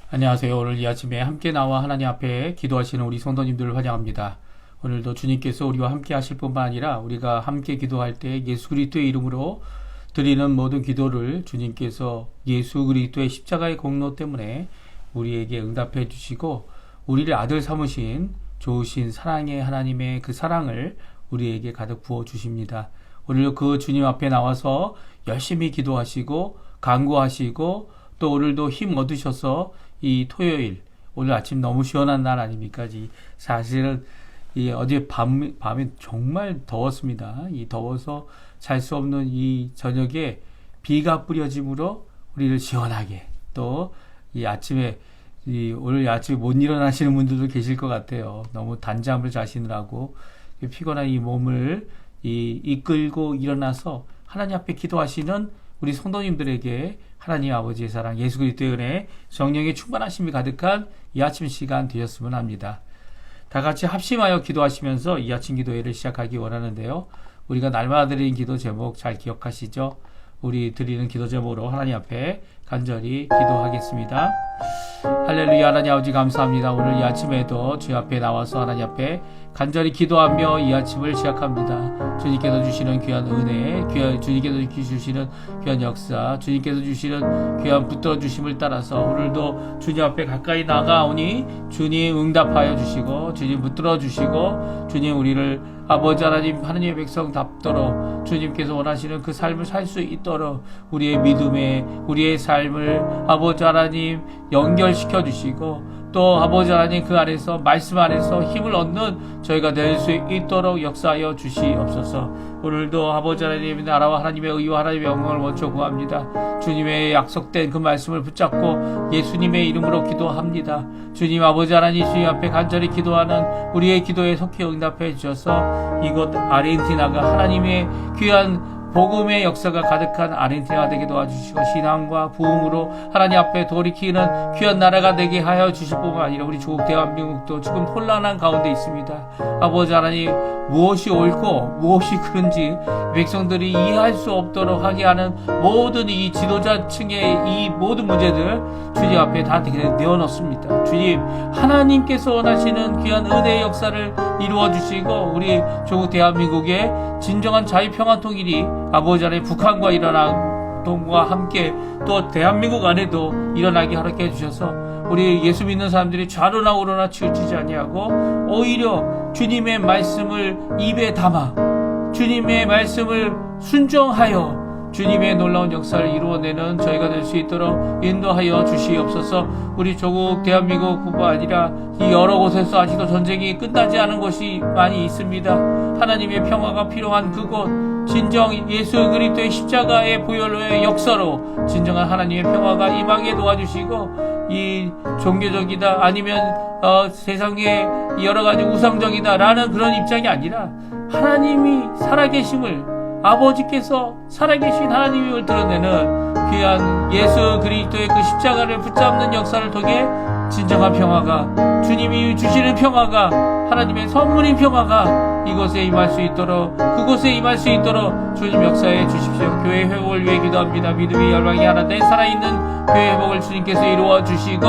안녕하세요. 오늘 이 아침에 함께 나와 하나님 앞에 기도하시는 우리 성도님들을 환영합니다. 오늘도 주님께서 우리와 함께 하실 뿐만 아니라 우리가 함께 기도할 때 예수 그리스도의 이름으로 드리는 모든 기도를 주님께서 예수 그리스도의 십자가의 공로 때문에 우리에게 응답해 주시고 우리를 아들 삼으신 좋으신 사랑의 하나님의 그 사랑을 우리에게 가득 부어 주십니다. 오늘 그 주님 앞에 나와서 열심히 기도하시고 간구하시고 또 오늘도 힘 얻으셔서 이 토요일 오늘 아침 너무 시원한 날 아닙니까? 사실은 이 어제 밤에 정말 더웠습니다. 이 더워서 잘 수 없는 이 저녁에 비가 뿌려짐으로 우리를 시원하게 또 이 아침에 오늘 아침에 못 일어나시는 분들도 계실 것 같아요. 너무 단잠을 자시느라고 피곤한 이 몸을 이끌고 일어나서 하나님 앞에 기도하시는 우리 성도님들에게 하나님 아버지의 사랑, 예수 그리스도의 은혜, 성령의 충만하심이 가득한 이 아침 시간 되셨으면 합니다. 다 같이 합심하여 기도하시면서 이 아침 기도회를 시작하기 원하는데요. 우리가 날마다 드리는 기도 제목 잘 기억하시죠? 우리 드리는 기도 제목으로 하나님 앞에 간절히 기도하겠습니다. 할렐루야. 하나님 아버지 감사합니다. 오늘 이 아침에도 주 앞에 나와서 하나님 앞에 간절히 기도하며 이 아침을 시작합니다. 주님께서 주시는 귀한 은혜, 주님께서 주시는 귀한 역사, 주님께서 주시는 귀한 붙들어 주심을 따라서 오늘도 주님 앞에 가까이 나가오니 주님 응답하여 주시고 주님 붙들어 주시고 주님 우리를 아버지 하나님의 백성답도록 주님께서 원하시는 그 삶을 살 수 있도록 우리의 믿음에 우리의 삶을 아버지 하나님 연결시켜 주시고 또 아버지 하나님 그 안에서 말씀 안에서 힘을 얻는 저희가 될 수 있도록 역사하여 주시옵소서. 오늘도 아버지 하나님의 나라와 하나님의 의와 하나님의 영광을 먼저 구합니다. 주님의 약속된 그 말씀을 붙잡고 예수님의 이름으로 기도합니다. 주님 아버지 하나님 주님 앞에 간절히 기도하는 우리의 기도에 속히 응답해 주셔서 이곳 아르헨티나가 하나님의 귀한 복음의 역사가 가득한 아르헨티나가 되게 도와주시고 신앙과 부흥으로 하나님 앞에 돌이키는 귀한 나라가 되게 하여 주실 뿐만 아니라 우리 조국 대한민국도 지금 혼란한 가운데 있습니다. 아버지 하나님 무엇이 옳고 무엇이 그른지 백성들이 이해할 수 없도록 하게 하는 모든 이 지도자층의 이 모든 문제들 주님 앞에 다 내어놓습니다. 주님 하나님께서 원하시는 귀한 은혜의 역사를 이루어 주시고 우리 조국 대한민국의 진정한 자유평화 통일이 아버지 하나님 북한과 일어난 동과 함께 또 대한민국 안에도 일어나게 허락해 주셔서 우리 예수 믿는 사람들이 좌로나 우로나 치우치지 아니하고 오히려 주님의 말씀을 입에 담아 주님의 말씀을 순종하여 주님의 놀라운 역사를 이루어내는 저희가 될 수 있도록 인도하여 주시옵소서. 우리 조국 대한민국뿐만 아니라 이 여러 곳에서 아직도 전쟁이 끝나지 않은 곳이 많이 있습니다. 하나님의 평화가 필요한 그곳 진정 예수 그리스도의 십자가의 보혈로의 역사로 진정한 하나님의 평화가 임하게 도와주시고 이 종교적이다 아니면 세상의 여러 가지 우상적이다 라는 그런 입장이 아니라 하나님이 살아계심을 아버지께서 살아계신 하나님임을 드러내는 귀한 예수 그리스도의 그 십자가를 붙잡는 역사를 통해 진정한 평화가 주님이 주시는 평화가 하나님의 선물인 평화가 이곳에 임할 수 있도록 그곳에 임할 수 있도록 주님 역사해 주십시오. 교회 회복을 위해 기도합니다. 믿음이 열방이 하나 된 살아있는 교회 회복을 주님께서 이루어 주시고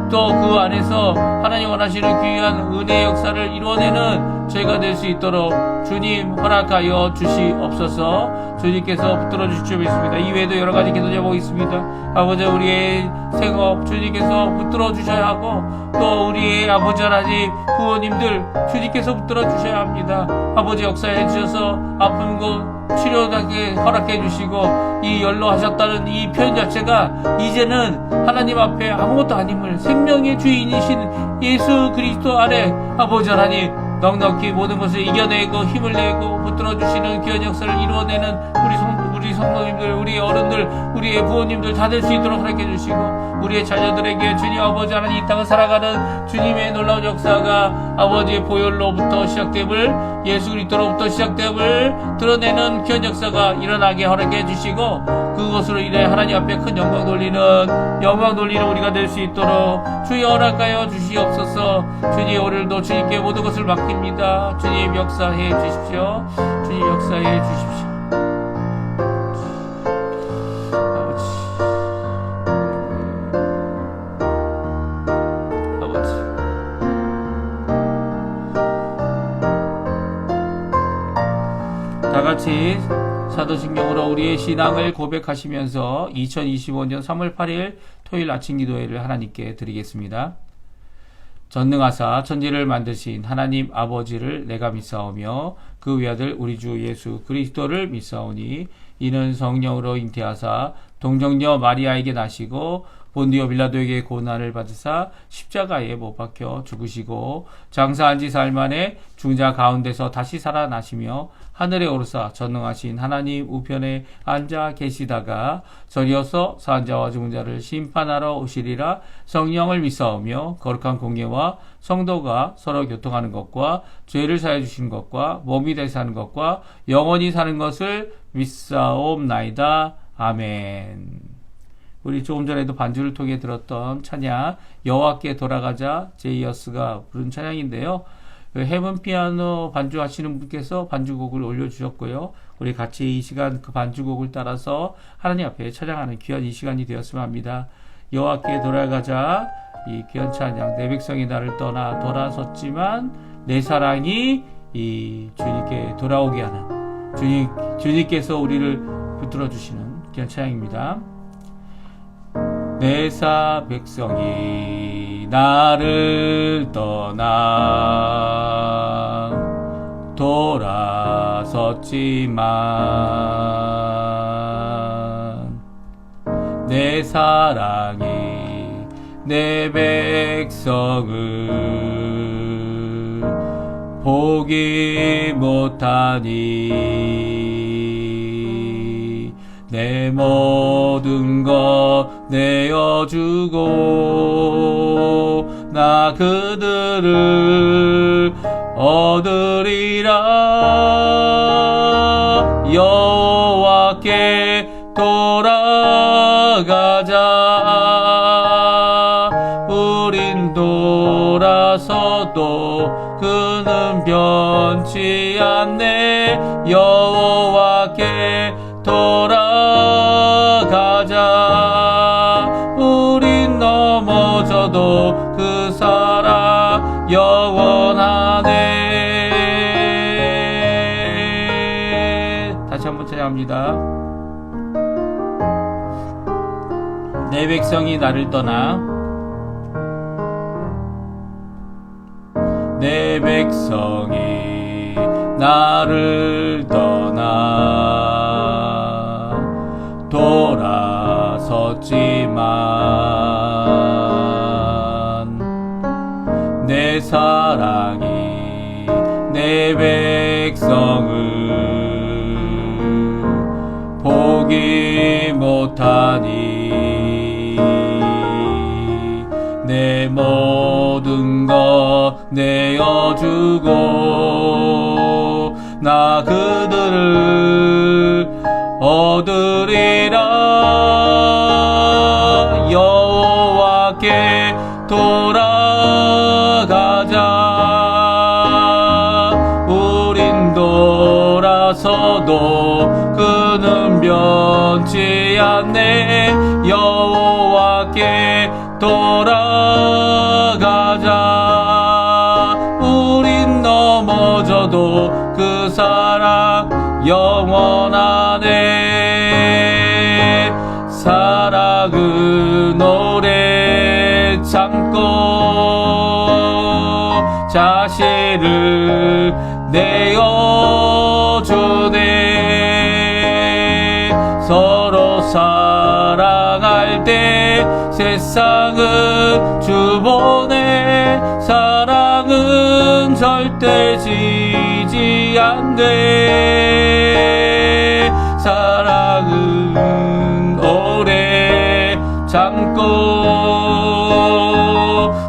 또 그 안에서 하나님 원하시는 귀한 은혜의 역사를 이루어내는 저희가 될 수 있도록 주님 허락하여 주시옵소서. 주님께서 붙들어 주실 줄 믿습니다. 이외에도 여러 가지 기도 제목이 있습니다. 아버지 우리의 생업 주님께서 붙들어 주셔야 하고 또 우리의 아버지 하나님 부모님들 주님께서 붙들어 주셔야 합니다. 아버지 역사해 주셔서 아픈 곳 치료하게 허락해 주시고 이 연로하셨다는 이 표현 자체가 이제는 하나님 앞에 아무것도 아님을 생명의 주인이신 예수 그리스도 아래 아버지 하나님 넉넉히 모든 것을 이겨내고 힘을 내고 붙들어 주시는 귀한 역사를 이루어내는 우리 성도님들, 우리 어른들, 우리의 부모님들 다 될 수 있도록 허락해 주시고 우리의 자녀들에게 주님 아버지 하나님 이 땅을 살아가는 주님의 놀라운 역사가 아버지의 보혈로부터 시작됨을 예수 그리스도로부터 시작됨을 드러내는 귀한 역사가 일어나게 허락해 주시고 그것으로 인해 하나님 앞에 큰 영광 돌리는 우리가 될 수 있도록 주여 허락하여 주시옵소서. 주님 오늘도 주님께 모든 것을 맡깁니다. 주님 역사해 주십시오. 주님 역사해 주십시오. 아버지 다 같이 사도신경으로 우리의 신앙을 고백하시면서 2025년 3월 8일 토요일 아침 기도회를 하나님께 드리겠습니다. 전능하사 천지를 만드신 하나님 아버지를 내가 믿사오며 그 외아들 우리 주 예수 그리스도를 믿사오니 이는 성령으로 잉태하사 동정녀 마리아에게 나시고 본디오 빌라도에게 고난을 받으사 십자가에 못 박혀 죽으시고 장사한 지 사흘 만에 죽은 자 가운데서 다시 살아나시며 하늘에 오르사 전능하신 하나님 우편에 앉아 계시다가 저리어서 산 자와 죽은 자를 심판하러 오시리라. 성령을 믿사오며 거룩한 공예와 성도가 서로 교통하는 것과 죄를 사해 주시는 것과 몸이 되어 사는 것과 영원히 사는 것을 믿사옵나이다. 아멘. 우리 조금 전에도 반주를 통해 들었던 찬양 여호와께 돌아가자 제이어스가 부른 찬양인데요. 헤븐 피아노 반주하시는 분께서 반주곡을 올려주셨고요. 우리 같이 이 시간 그 반주곡을 따라서 하나님 앞에 찬양하는 귀한 이 시간이 되었으면 합니다. 여호와께 돌아가자. 이 귀한 찬양 내 백성이 나를 떠나 돌아섰지만 내 사랑이 이 주님께 돌아오게 하는 주님께서 우리를 붙들어 주시는 귀한 찬양입니다. 내 백성이 나를 떠나 돌아섰지만 내 사랑이 내 백성을 보기 못하니 내 모든 것 내어주고 나 그들을 얻으리라. 여호와께 돌아가자. 우린 돌아서도 그는 변치 않네. 여호와께 돌아가자. 우린 넘어져도 그 사랑 영원하네. 다시 한번 찬양합니다. 내 백성이 나를 떠나 내 백성이 나를 떠나 돌아섰지만 내 사랑이 내 백성을 보기 못하니 내 모든 것 내어주고 나 그들을 얻으리라. 여호와께 돌아가자. 우린 돌아서도 그는 변치 않네. 여호와께 돌아가자. 우린 넘어져도 그 사랑 영원하네. 사랑은 오래 참고 자신을 내어주네. 서로 사랑할 때 세상은 주보내. 사랑은 절대 지지 않네. 사랑은 오래 참고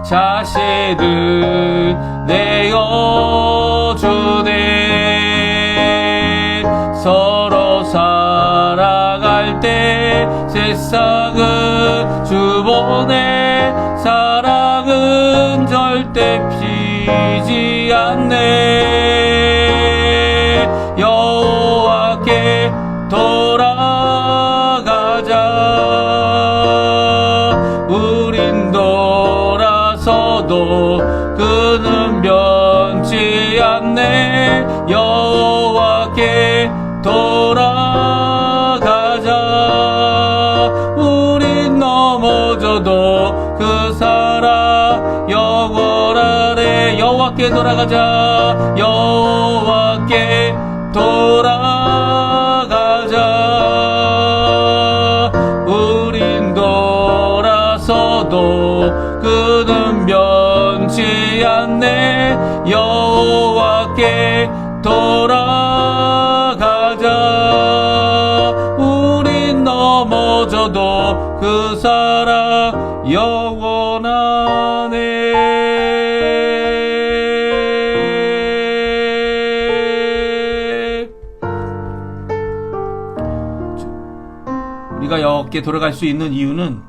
자신을 내어주네. 서로 사랑할 때 세상은 주보내. 사랑은 절대 피지 않네. 여호와께 돌아가자. 우린 돌아서도 그는 변치 않네. 여호와께 여호와께 돌아가자. 여호와께 돌아가자. 우린 돌아서도 그는 변치 않네. 여호와께 돌아가자. 우린 넘어져도 그 사랑 영원하네. 우리가 여호와께 돌아갈 수 있는 이유는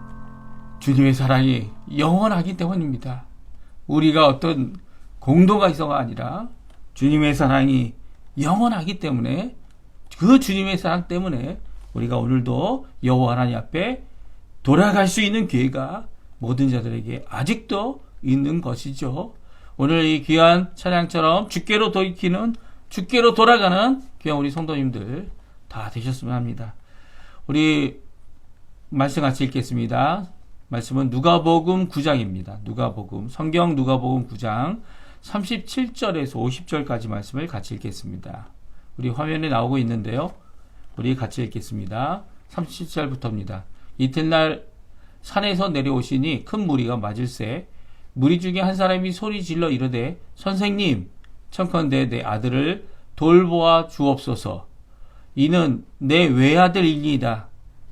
주님의 사랑이 영원하기 때문입니다. 우리가 어떤 공도가 있어가 아니라 주님의 사랑이 영원하기 때문에, 그 주님의 사랑 때문에 우리가 오늘도 여호와 하나님 앞에 돌아갈 수 있는 기회가 모든 자들에게 아직도 있는 것이죠. 오늘 이 귀한 찬양처럼 주께로 돌이키는, 주께로 돌아가는 귀한 우리 성도님들 다 되셨으면 합니다. 우리 말씀 같이 읽겠습니다. 말씀은 누가복음 9장입니다. 성경 누가복음 9장 37절에서 50절까지 말씀을 같이 읽겠습니다. 우리 화면에 나오고 있는데요. 우리 같이 읽겠습니다. 37절부터입니다. 이튿날 산에서 내려오시니 큰 무리가 맞을세 무리 중에 한 사람이 소리 질러 이르되 선생님 청컨대 내 아들을 돌보아 주옵소서. 이는 내 외아들이니이다.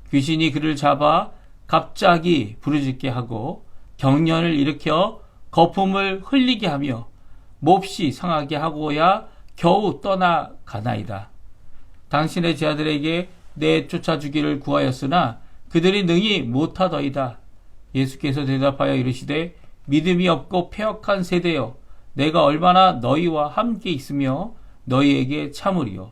귀신이 그를 잡아 갑자기 부르짖게 하고 경련을 일으켜 거품을 흘리게 하며 몹시 상하게 하고야 겨우 떠나가나이다. 당신의 제자들에게 내쫓아주기를 구하였으나 그들이 능히 못하더이다. 예수께서 대답하여 이르시되 믿음이 없고 패역한 세대여, 내가 얼마나 너희와 함께 있으며 너희에게 참으리요.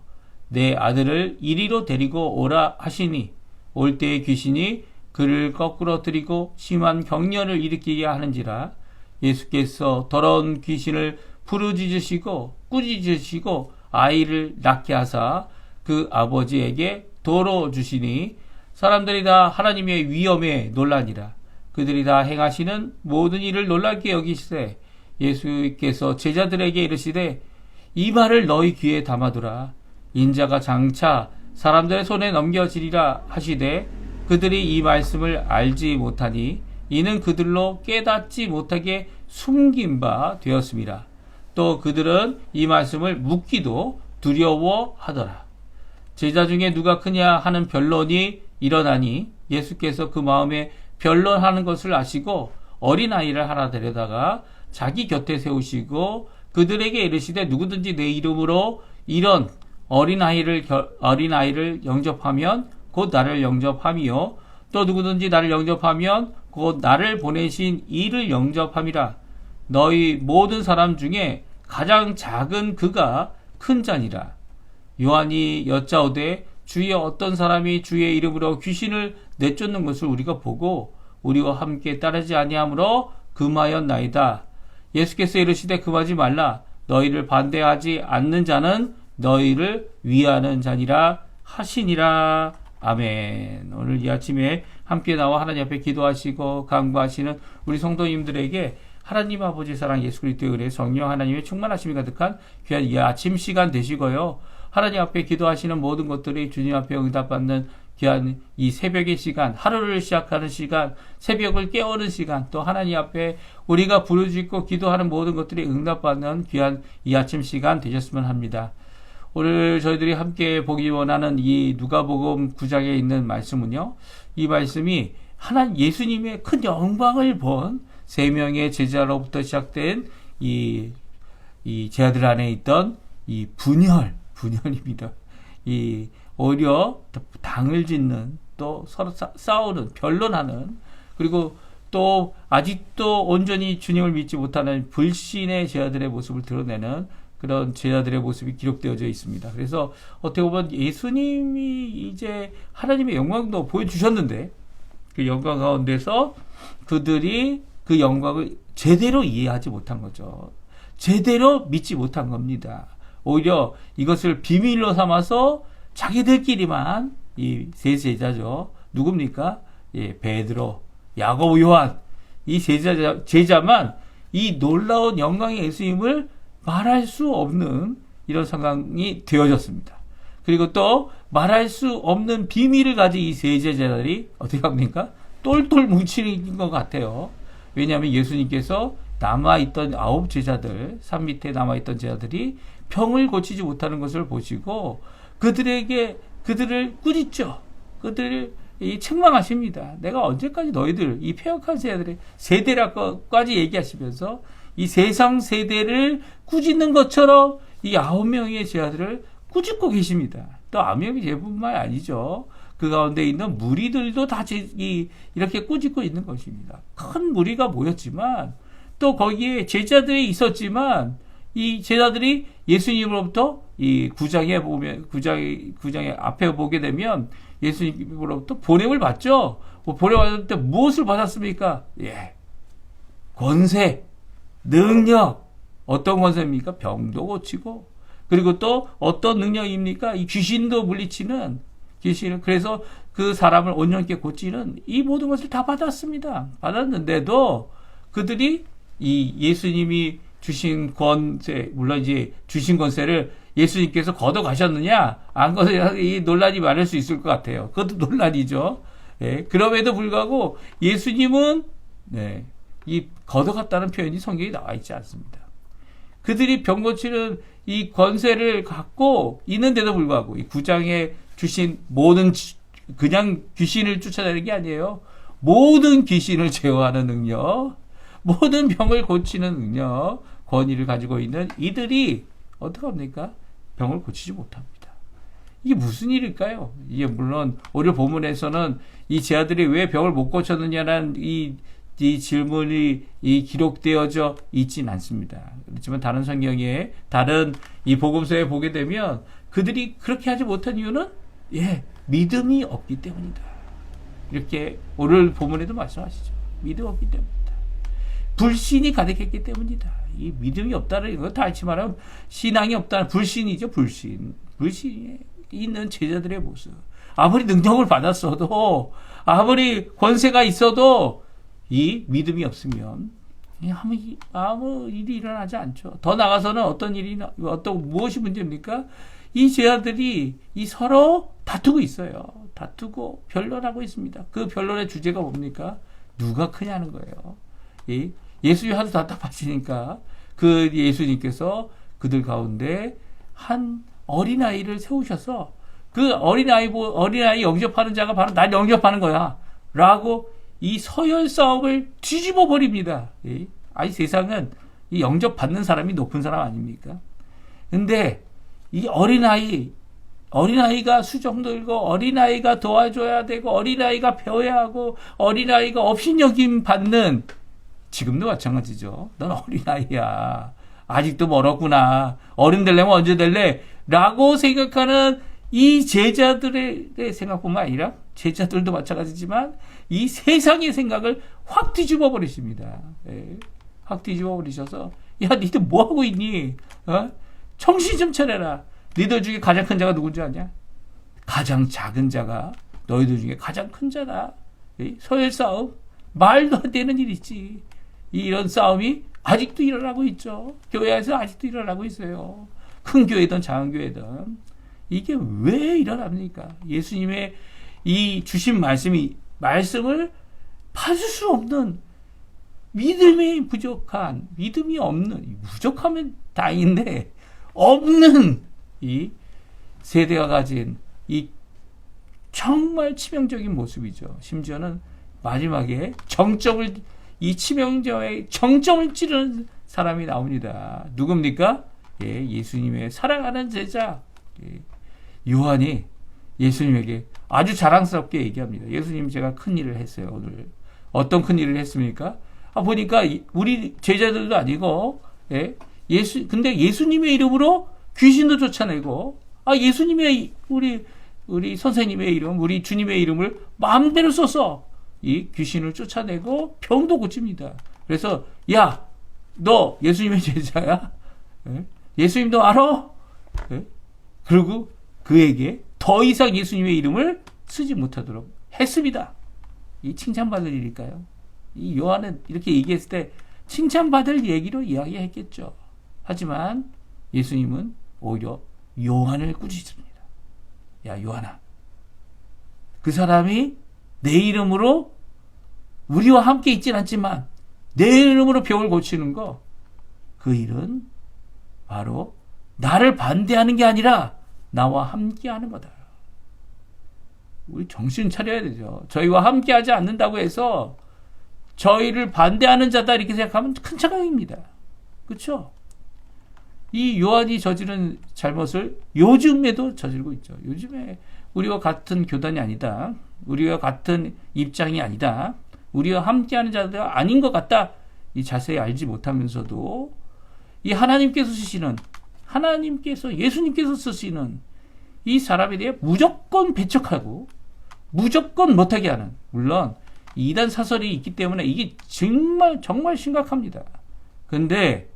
내 아들을 이리로 데리고 오라 하시니 올 때의 귀신이 그를 거꾸로 들이고 심한 경련을 일으키게 하는지라. 예수께서 더러운 귀신을 부르짖으시고 꾸짖으시고 아이를 낳게 하사 그 아버지에게 도로 주시니 사람들이 다 하나님의 위엄에 놀라니라. 그들이 다 행하시는 모든 일을 놀랍게 여기시되 예수께서 제자들에게 이르시되 이 말을 너희 귀에 담아두라. 인자가 장차 사람들의 손에 넘겨지리라 하시되 그들이 이 말씀을 알지 못하니 이는 그들로 깨닫지 못하게 숨긴 바 되었습니다. 또 그들은 이 말씀을 묻기도 두려워하더라. 제자 중에 누가 크냐 하는 변론이 일어나니 예수께서 그 마음에 변론하는 것을 아시고 어린아이를 하나 데려다가 자기 곁에 세우시고 그들에게 이르시되 누구든지 내 이름으로 이런 어린아이를 영접하면 곧 나를 영접함이요 또 누구든지 나를 영접하면 곧 나를 보내신 이를 영접함이라. 너희 모든 사람 중에 가장 작은 그가 큰 자니라. 요한이 여짜오되 주의 어떤 사람이 주의 이름으로 귀신을 내쫓는 것을 우리가 보고 우리와 함께 따르지 아니하므로 금하였나이다. 예수께서 이르시되 금하지 말라. 너희를 반대하지 않는 자는 너희를 위하는 자니라 하시니라. 아멘. 오늘 이 아침에 함께 나와 하나님 앞에 기도하시고 간구하시는 우리 성도님들에게 하나님 아버지 사랑 예수 그리스도의 은혜 성령 하나님의 충만하심이 가득한 귀한 이 아침 시간 되시고요. 하나님 앞에 기도하시는 모든 것들이 주님 앞에 응답받는 귀한 이 새벽의 시간, 하루를 시작하는 시간, 새벽을 깨우는 시간, 또 하나님 앞에 우리가 부르짖고 기도하는 모든 것들이 응답받는 귀한 이 아침 시간 되셨으면 합니다. 오늘 저희들이 함께 보기 원하는 이 누가복음 9장에 있는 말씀은요. 이 말씀이 하나님 예수님의 큰 영광을 본 세 명의 제자로부터 시작된 이 제자들 안에 있던 이 분열입니다. 이 오히려 당을 짓는 또 서로 싸우는 변론하는 그리고 또 아직도 온전히 주님을 믿지 못하는 불신의 제자들의 모습을 드러내는 그런 제자들의 모습이 기록되어져 있습니다. 그래서 어떻게 보면 예수님이 이제 하나님의 영광도 보여주셨는데 그 영광 가운데서 그들이 그 영광을 제대로 이해하지 못한 거죠. 제대로 믿지 못한 겁니다. 오히려 이것을 비밀로 삼아서 자기들끼리만 이 세 제자죠. 누굽니까? 예, 베드로, 야고보, 요한 이 제자만 이 놀라운 영광의 예수님을 말할 수 없는 이런 상황이 되어졌습니다. 그리고 또 말할 수 없는 비밀을 가진 이 세 제자들이 어떻게 합니까? 똘똘 뭉치는 것 같아요. 왜냐하면 예수님께서 남아있던 9 제자들, 산 밑에 남아있던 제자들이 병을 고치지 못하는 것을 보시고 그들을 꾸짖죠. 그들을 책망하십니다. 내가 언제까지 너희들, 이 폐역한 제자들의 세대라까지 얘기하시면서 이 세상 세대를 꾸짖는 것처럼 이 9명의 제자들을 꾸짖고 계십니다. 또 9명이 제뿐만 아니죠. 그 가운데 있는 무리들도 다 이렇게 꾸짖고 있는 것입니다. 큰 무리가 모였지만 또 거기에 제자들이 있었지만 이 제자들이 예수님으로부터 이 9장의 앞에 보게 되면 예수님으로부터 보냄을 받죠. 보냄을 받을 때 무엇을 받았습니까? 권세, 능력. 어떤 권세입니까? 병도 고치고, 그리고 또 어떤 능력입니까? 이 귀신도 물리치는 귀신을, 그래서 그 사람을 온전케 고치는 이 모든 것을 다 받았습니다. 받았는데도 그들이 이 예수님이 주신 권세, 물론 이제 주신 권세를 예수님께서 걷어 가셨느냐, 안 걷어, 이 논란이 많을 수 있을 것 같아요. 그것도 논란이죠. 그럼에도 불구하고 예수님은, 이 걷어갔다는 표현이 성경에 나와 있지 않습니다. 그들이 병 고치는 이 권세를 갖고 있는데도 불구하고 이 9장에 주신 모든, 그냥 귀신을 쫓아내는 게 아니에요. 모든 귀신을 제어하는 능력, 모든 병을 고치는 능력, 권위를 가지고 있는 이들이 어떻게 합니까? 병을 고치지 못합니다. 이게 무슨 일일까요? 이게 물론 오늘 본문에서는 이 제자들이 왜 병을 못 고쳤느냐는 이 질문이 기록되어져 있진 않습니다. 그렇지만 다른 성경에, 다른 이 복음서에 보게 되면 그들이 그렇게 하지 못한 이유는 믿음이 없기 때문이다. 이렇게 오늘 본문에도 말씀하시죠. 믿음 없기 때문이다. 불신이 가득했기 때문이다. 이 믿음이 없다는 것 다시 말하면 신앙이 없다는 불신이죠. 불신이 있는 제자들의 모습. 아무리 능력을 받았어도, 아무리 권세가 있어도 이 믿음이 없으면 아무 일이 일어나지 않죠. 더 나가서는 무엇이 문제입니까? 이 제자들이 서로 다투고 있어요. 다투고 변론하고 있습니다. 그 변론의 주제가 뭡니까? 누가 크냐는 거예요. 예수님 하도 답답하시니까 그 예수님께서 그들 가운데 한 어린아이를 세우셔서 그 어린아이 영접하는 자가 바로 날 영접하는 거야. 라고 이 서열 싸움을 뒤집어 버립니다. 아니, 세상은 이 영접받는 사람이 높은 사람 아닙니까? 근데 이 어린아이가 수정 들고, 어린아이가 도와줘야 되고, 어린아이가 배워야 하고, 어린아이가 업신여김 받는, 지금도 마찬가지죠. 넌 어린아이야. 아직도 멀었구나. 어른 되려면 언제 될래? 라고 생각하는 이 제자들의 생각뿐만 아니라, 제자들도 마찬가지지만 이 세상의 생각을 확 뒤집어 버리십니다. 확 뒤집어 버리셔서, 야, 니들 뭐 하고 있니? 정신 좀 차려라. 너희들 중에 가장 큰 자가 누군지 아냐? 가장 작은 자가 너희들 중에 가장 큰 자다. 서열 싸움, 말도 안 되는 일이지. 이런 싸움이 아직도 일어나고 있죠. 교회에서 아직도 일어나고 있어요. 큰 교회든 작은 교회든. 이게 왜 일어납니까? 예수님의 이 주신 말씀을 받을 수 없는, 믿음이 부족한, 믿음이 없는, 부족하면 다행인데 없는 이 세대가 가진 이 정말 치명적인 모습이죠. 심지어는 마지막에 이 치명적의 정점을 찌르는 사람이 나옵니다. 누굽니까? 예수님의 사랑하는 제자 요한이 예수님에게 아주 자랑스럽게 얘기합니다. 예수님, 제가 큰 일을 했어요, 오늘. 어떤 큰 일을 했습니까? 보니까 우리 제자들도 아니고, 근데 예수님의 이름으로 귀신도 쫓아내고, 예수님의, 우리 선생님의 이름, 우리 주님의 이름을 마음대로 써서 이 귀신을 쫓아내고 병도 고칩니다. 그래서, 야, 너 예수님의 제자야? 예수님 너 알아? 그리고 그에게 더 이상 예수님의 이름을 쓰지 못하도록 했습니다. 이 칭찬받을 일일까요? 이 요한은 이렇게 얘기했을 때 칭찬받을 얘기로 이야기했겠죠. 하지만 예수님은 오히려 요한을 꾸짖습니다. 야, 요한아, 그 사람이 내 이름으로 우리와 함께 있진 않지만 내 이름으로 병을 고치는 거, 그 일은 바로 나를 반대하는 게 아니라 나와 함께 하는 거다. 우리 정신 차려야 되죠. 저희와 함께 하지 않는다고 해서 저희를 반대하는 자다 이렇게 생각하면 큰 착각입니다. 그렇죠? 이 요한이 저지른 잘못을 요즘에도 저지르고 있죠. 요즘에 우리와 같은 교단이 아니다, 우리와 같은 입장이 아니다, 우리와 함께하는 자들 아닌 것 같다, 이 자세히 알지 못하면서도 이 하나님께서 쓰시는, 예수님께서 쓰시는 이 사람에 대해 무조건 배척하고 무조건 못하게 하는, 물론 이단 사설이 있기 때문에 이게 정말 심각합니다. 근데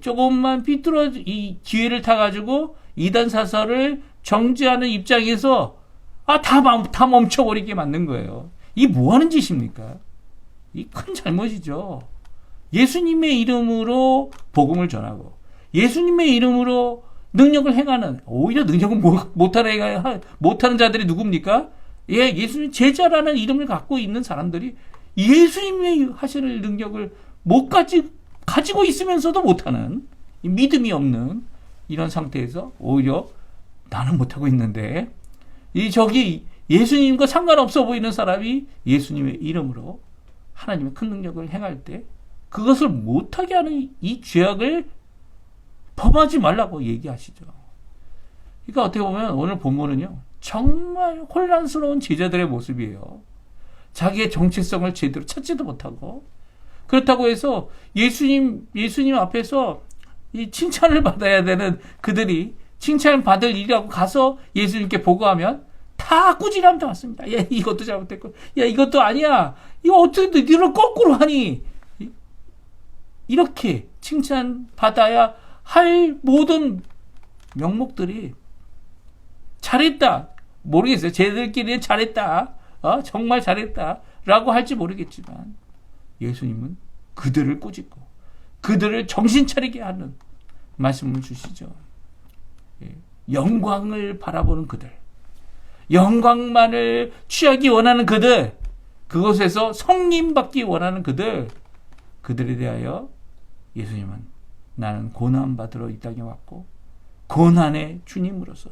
조금만 이 기회를 타가지고 이단 사설을 정죄하는 입장에서 다 멈춰버리게 만든 거예요. 이 뭐 하는 짓입니까? 이 큰 잘못이죠. 예수님의 이름으로 복음을 전하고 예수님의 이름으로 능력을 행하는, 오히려 능력을 못하는 자들이 누굽니까? 예수님 제자라는 이름을 갖고 있는 사람들이 예수님의 하시는 능력을 가지고 있으면서도 못하는, 믿음이 없는 이런 상태에서 오히려 나는 못하고 있는데 저기 예수님과 상관없어 보이는 사람이 예수님의 이름으로 하나님의 큰 능력을 행할 때 그것을 못하게 하는 이 죄악을 범하지 말라고 얘기하시죠. 그러니까 어떻게 보면 오늘 본문은요, 정말 혼란스러운 제자들의 모습이에요. 자기의 정체성을 제대로 찾지도 못하고, 그렇다고 해서 예수님 앞에서 이 칭찬을 받아야 되는 그들이 칭찬을 받을 일이라고 가서 예수님께 보고하면 다 꾸지람 당했습니다. 야, 이것도 잘못됐고, 야, 이것도 아니야, 이거 어떻게 너를 거꾸로 하니, 이렇게 칭찬받아야 할 모든 명목들이 잘했다, 모르겠어요. 쟤들끼리는 잘했다, 정말 잘했다 라고 할지 모르겠지만 예수님은 그들을 꾸짖고 그들을 정신 차리게 하는 말씀을 주시죠. 영광을 바라보는 그들, 영광만을 취하기 원하는 그들, 그곳에서 성림 받기 원하는 그들에 대하여 예수님은 나는 고난받으러 이 땅에 왔고 고난의 주님으로서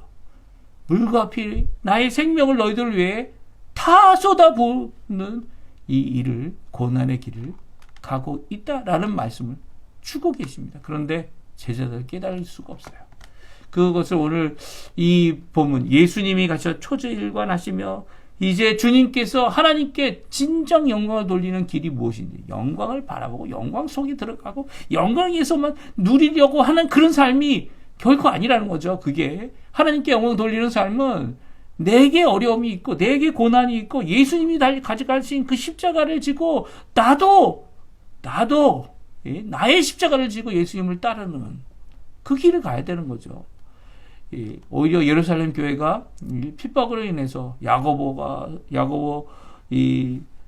물과 피 나의 생명을 너희들 위해 다 쏟아부는 이 일을, 고난의 길을 가고 있다라는 말씀을 주고 계십니다. 그런데 제자들 깨달을 수가 없어요. 그것을 오늘 이 본문, 예수님이 가셔 초지일관하시며 이제 주님께서 하나님께 진정 영광을 돌리는 길이 무엇인지, 영광을 바라보고 영광 속에 들어가고 영광에서만 누리려고 하는 그런 삶이 결코 아니라는 거죠. 그게 하나님께 영광 돌리는 삶은 내게 어려움이 있고 내게 고난이 있고 예수님이 가져가신 그 십자가를 지고 나도 나의 십자가를 지고 예수님을 따르는 그 길을 가야 되는 거죠. 오히려 예루살렘 교회가 핍박으로 인해서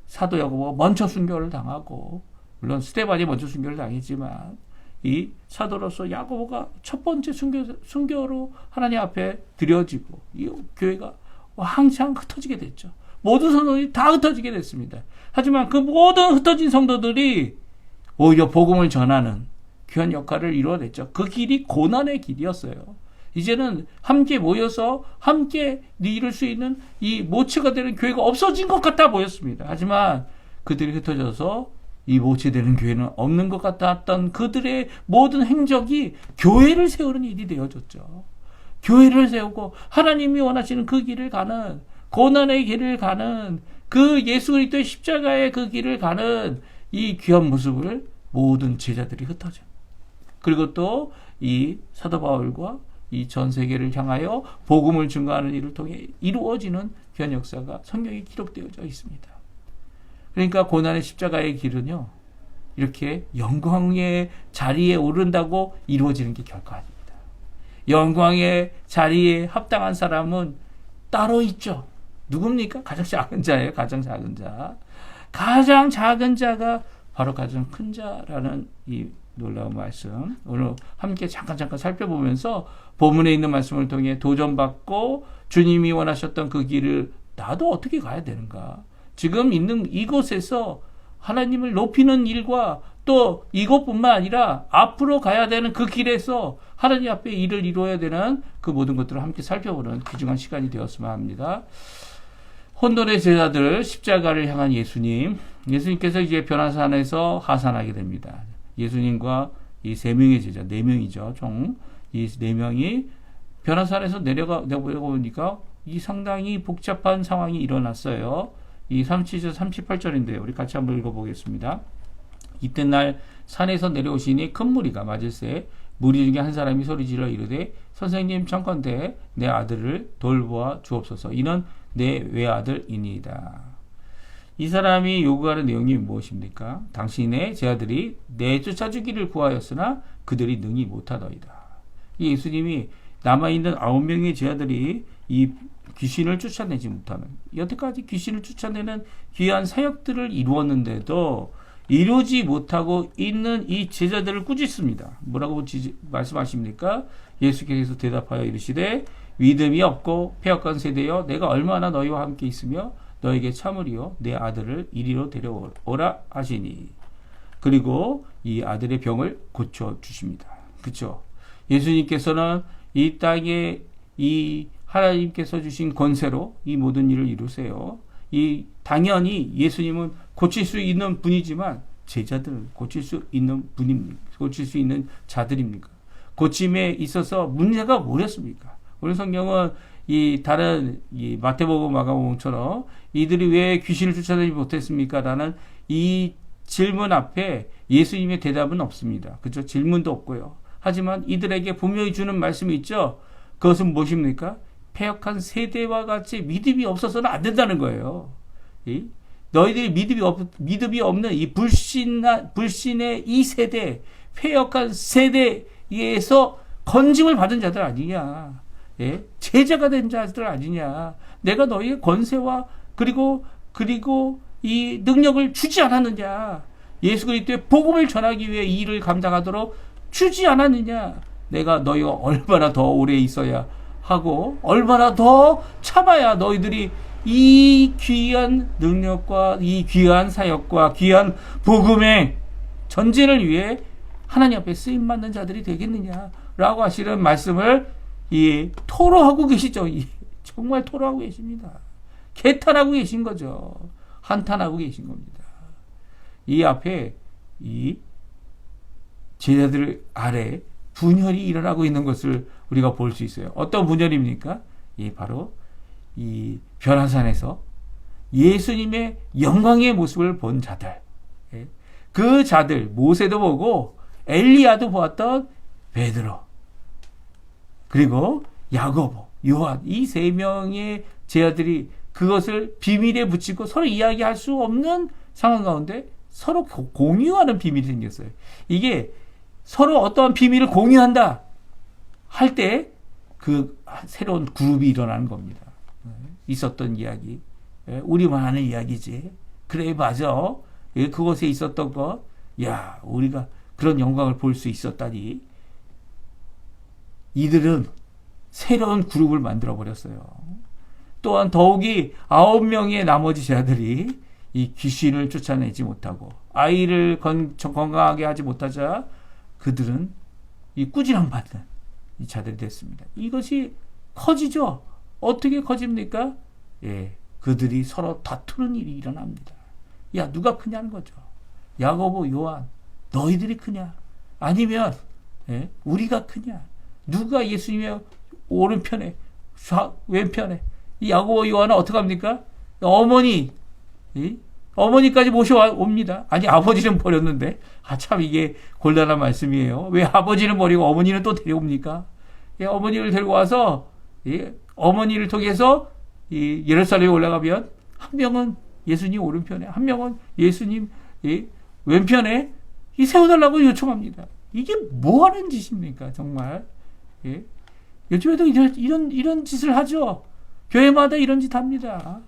사도 야고보가 먼저 순교를 당하고, 물론 스데반이 먼저 순교를 당했지만 이 사도로서 야고보가 첫 번째 순교로 하나님 앞에 드려지고 이 교회가 왕창 흩어지게 됐죠. 모든 성도들이 다 흩어지게 됐습니다. 하지만 그 모든 흩어진 성도들이 오히려 복음을 전하는 귀한 역할을 이루어냈죠. 그 길이 고난의 길이었어요. 이제는 함께 모여서 함께 이룰 수 있는 이 모체가 되는 교회가 없어진 것 같아 보였습니다. 하지만 그들이 흩어져서 이 모체되는 교회는 없는 것 같았던 그들의 모든 행적이 교회를 세우는 일이 되어졌죠. 교회를 세우고 하나님이 원하시는 그 길을 가는, 고난의 길을 가는, 그 예수 그리스도의 십자가의 그 길을 가는 이 귀한 모습을 모든 제자들이 흩어져. 그리고 또 이 사도 바울과 이 전 세계를 향하여 복음을 증거하는 일을 통해 이루어지는 귀한 역사가 성경에 기록되어져 있습니다. 그러니까 고난의 십자가의 길은요, 이렇게 영광의 자리에 오른다고 이루어지는 게 결코 아닙니다. 영광의 자리에 합당한 사람은 따로 있죠. 누굽니까? 가장 작은 자예요. 가장 작은 자. 가장 작은 자가 바로 가장 큰 자라는 이 놀라운 말씀, 오늘 함께 잠깐 살펴보면서 본문에 있는 말씀을 통해 도전받고 주님이 원하셨던 그 길을 나도 어떻게 가야 되는가, 지금 있는 이곳에서 하나님을 높이는 일과 또 이것뿐만 아니라 앞으로 가야 되는 그 길에서 하나님 앞에 일을 이루어야 되는 그 모든 것들을 함께 살펴보는 귀중한 시간이 되었으면 합니다. 혼돈의 제자들, 십자가를 향한 예수님께서 이제 변화산에서 하산하게 됩니다. 예수님과 이 세 명의 제자, 네 명이죠. 총 이 네 명이 변화산에서 내려보니까 이 상당히 복잡한 상황이 일어났어요. 이 37절, 38절인데요. 우리 같이 한번 읽어보겠습니다. 이튿날 산에서 내려오시니 큰 무리가 맞을새 무리 중에 한 사람이 소리질러 이르되 선생님 청컨대 내 아들을 돌보아 주옵소서. 이는 내 외아들이니이다. 이 사람이 요구하는 내용이 무엇입니까? 당신의 제 아들이 내쫓아 주기를 구하였으나 그들이 능히 못하더이다. 이 예수님이 남아있는 9명의 제 아들이 이 귀신을 쫓아내지 못하는, 여태까지 귀신을 쫓아내는 귀한 사역들을 이루었는데도 이루지 못하고 있는 이 제자들을 꾸짖습니다. 뭐라고 말씀하십니까? 예수께서 대답하여 이르시되 믿음이 없고 패역한 세대여, 내가 얼마나 너희와 함께 있으며 너에게 참으리요 내 아들을 이리로 데려오라 하시니. 그리고 이 아들의 병을 고쳐주십니다. 그렇죠? 예수님께서는 이 땅에 이 하나님께서 주신 권세로 이 모든 일을 이루세요. 당연히 예수님은 고칠 수 있는 분이지만 제자들은 고칠 수 있는 분입니까? 고칠 수 있는 자들입니까? 고침에 있어서 문제가 뭐였습니까? 오늘 성경은 다른 마태복음, 마가복음처럼 이들이 왜 귀신을 쫓아내지 못했습니까? 라는 이 질문 앞에 예수님의 대답은 없습니다. 그렇죠? 질문도 없고요. 하지만 이들에게 분명히 주는 말씀이 있죠. 그것은 무엇입니까? 패역한 세대와 같이 믿음이 없어서는 안 된다는 거예요. 너희들이 믿음이 없는 이 불신의 이 세대, 패역한 세대에서 건짐을 받은 자들 아니냐. 제자가 된 자들 아니냐. 내가 너희의 권세와 그리고 이 능력을 주지 않았느냐. 예수 그리스도의 복음을 전하기 위해 이 일을 감당하도록 주지 않았느냐. 내가 너희가 얼마나 더 오래 있어야 하고 얼마나 더 참아야 너희들이 이 귀한 능력과 이 귀한 사역과 귀한 복음의 전진을 위해 하나님 앞에 쓰임받는 자들이 되겠느냐라고 하시는 말씀을 토로하고 계시죠. 정말 토로하고 계십니다. 개탄하고 계신 거죠. 한탄하고 계신 겁니다. 이 앞에 이 제자들 아래 분열이 일어나고 있는 것을 우리가 볼 수 있어요. 어떤 분열입니까? 바로 이 변화산에서 예수님의 영광의 모습을 본 자들, 그 자들, 모세도 보고 엘리야도 보았던 베드로, 그리고 야고보, 요한, 이 세 명의 제자들이 그것을 비밀에 붙이고 서로 이야기할 수 없는 상황 가운데 서로 공유하는 비밀이 생겼어요. 이게 서로 어떠한 비밀을 공유한다 할 때 그 새로운 그룹이 일어나는 겁니다. 있었던 이야기, 우리만 아는 이야기지. 그래, 맞아. 그곳에 있었던 것, 야, 우리가 그런 영광을 볼 수 있었다니. 이들은 새로운 그룹을 만들어 버렸어요. 또한 더욱이 9명의 나머지 제자들이 이 귀신을 쫓아내지 못하고 아이를 건강하게 하지 못하자 그들은 이 꾸지람 받는 이 자들이 됐습니다. 이것이 커지죠. 어떻게 커집니까? 그들이 서로 다투는 일이 일어납니다. 야, 누가 크냐는 거죠. 야고보, 요한, 너희들이 크냐? 아니면 우리가 크냐? 누가 예수님의 오른편에, 왼편에? 이 야고보, 요한은 어떻게 합니까? 어머니까지 모셔옵니다. 아니, 아버지는 버렸는데. 참 이게 곤란한 말씀이에요. 왜 아버지는 버리고 어머니는 또 데려옵니까? 어머니를 데리고 와서 어머니를 통해서 예루살렘에 올라가면 한 명은 예수님 오른편에, 한 명은 예수님 왼편에 세워달라고 요청합니다. 이게 뭐 하는 짓입니까? 정말. 요즘에도 이런 짓을 하죠. 교회마다 이런 짓 합니다.